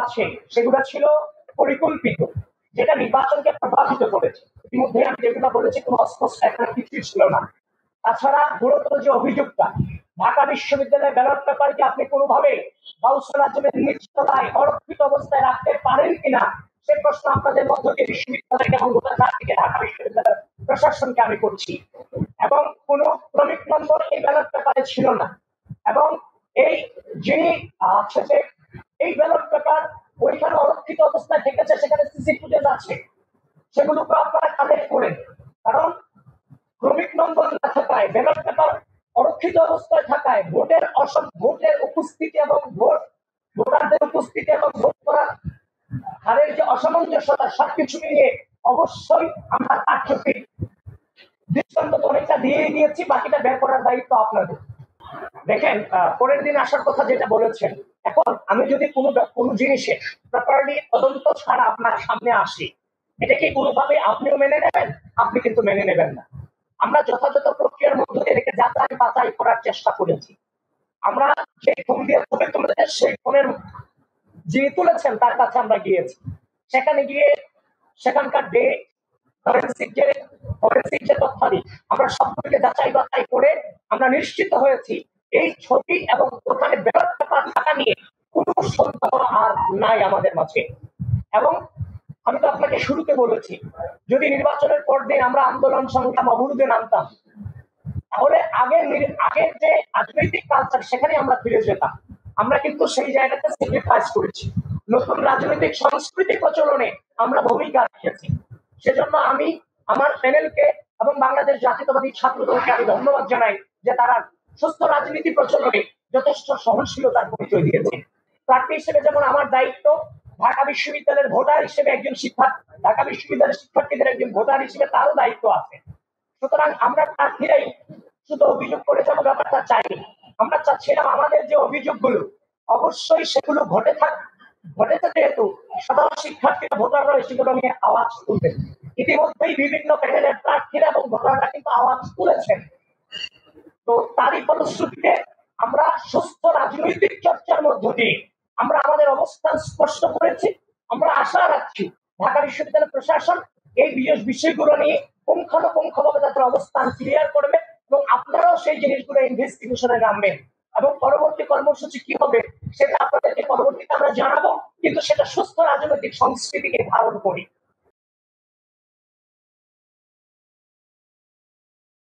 আছে সেগুলো ছিল পরিকল্পিত, যেটা নির্বাচনকে প্রভাবিত করেছে। ইতিমধ্যে আমি যেগুলো বলেছি কোনো অস্পষ্ট একটা কিছুই ছিল না। তাছাড়া গুরুতর যে অভিযোগটা, ঢাকা বিশ্ববিদ্যালয়ের ব্যালট পেপারকে আপনি কোনোভাবে গাউসুল আজমের নিশ্চয়তায় অরক্ষিত অবস্থায় রাখতে পারেন কিনা সে প্রশ্ন আপনাদের মধ্য দিয়ে বিশ্ববিদ্যালয়কে এবং থেকে ঢাকা বিশ্ববিদ্যালয় প্রশাসনকে আমি করছি। এবং কোনো ক্রমিক নম্বর এই ব্যালট পেপারে ছিল না। এবং এই যিনি আছে যে এই ব্যালট পেপার ওইখানে অরক্ষিত অবস্থায় থেকেছে, সেখানে সিসি ফুটেজ আছে, সেগুলোকে আপনারা কালেক্ট করেন। কারণ ক্রমিক নম্বর না থাকায়, ব্যালট পেপার অরক্ষিত অবস্থায় থাকায় ভোটের উপস্থিতি এবং ভোটারদের উপস্থিতি এবং ভোট করার হারের যে অসামঞ্জস্যতা সবকিছু মিলিয়ে অবশ্যই আমরা কারচুপির দৃষ্টান্ত অনেকটা দিয়ে দিয়েছি, বাকিটা বের করার দায়িত্ব আপনাদের। দেখেন, পরের দিন আসার কথা যেটা বলেছেন, এখন আমি যদি কোনো জিনিসে প্রপারলি তদন্ত ছাড়া আপনার সামনে আসি, এটা কি কোনোভাবে আপনিও মেনে নেবেন? আপনি কিন্তু মেনে নেবেন না। আমরা যথাযথ প্রক্রিয়ার মধ্যে এটাকে যাচাই বাছাই করার চেষ্টা করেছি। আমরা সেই ফোন দিয়ে তুলেছে, সেই ফোনের যিনি তুলেছেন তার কাছে আমরা গিয়েছি। সেখানে গিয়ে সেখানকার ফরেনসিক যে তথ্যাদি আমরা সবগুলোকে যাচাই বাছাই করে আমরা নিশ্চিত হয়েছি এই ছবি এবং ওখানে ব্যালট পেপার থাকা নিয়ে কোনো সন্দেহ আর নাই আমাদের মাঝে। এবং আমি তো আপনাকে শুরুতে বলেছি, যদি নির্বাচনের পর দিন আমরা আন্দোলন সংগ্রাম অবরোধে নামতাম, তাহলে আগের যে রাজনৈতিক কালচার সেখানে আমরা ফিরে যেতাম। আমরা কিন্তু সেই জায়গাতে স্যাক্রিফাইস করেছি, নতুন রাজনৈতিক সংস্কৃতি প্রচলনে আমরা ভূমিকা রেখেছি। সেজন্য আমি আমার প্যানেলকে এবং বাংলাদেশ জাতীয়তাবাদী ছাত্র দলকে আমি ধন্যবাদ জানাই যে তারা সুস্থ রাজনীতি প্রচলনে যথেষ্ট সহনশীলতার পরিচয় দিয়েছে। প্রার্থী হিসেবে যেমন আমার দায়িত্ব, ঢাকা বিশ্ববিদ্যালয়ের ভোটার হিসেবে একজন ঢাকা বিশ্ববিদ্যালয়ের শিক্ষার্থীদের একজন ভোটার হিসেবে তারও দায়িত্ব আছে। সুতরাং আমরা প্রার্থীরাই শুধু অভিযোগ করে যাবো ব্যাপারটা চাইনি। আমরা চাচ্ছিলাম আমাদের যে অভিযোগগুলো অবশ্যই সেগুলো ঘটেছে, যেহেতু সাধারণ শিক্ষার্থীরা ভোটাররা সেগুলো নিয়ে আওয়াজ তুলবে। ইতিমধ্যেই বিভিন্ন প্যানেলের প্রার্থীরা এবং ভোটাররা কিন্তু আওয়াজ তুলেছেন। তো তারই ফলশ্রুতিতে আমরা সুস্থ রাজনৈতিক চর্চার মধ্য দিয়ে আমরা আমাদের অবস্থান স্পষ্ট করেছি। আমরা আশা রাখছি ঢাকা বিশ্ববিদ্যালয় প্রশাসন এই বিষয়গুলো নিয়ে পুঙ্খানুপুঙ্খভাবে তাদের অবস্থান ক্লিয়ার করবে এবং আপনারাও সেই জিনিসগুলো ইনভেস্টিগেশনে নামবেন। এবং পরবর্তী কর্মসূচি কি হবে সেটা আপনাদেরকে পরবর্তীতে আমরা জানাবো, কিন্তু সেটা সুস্থ রাজনৈতিক সংস্কৃতিকে ধারণ করি।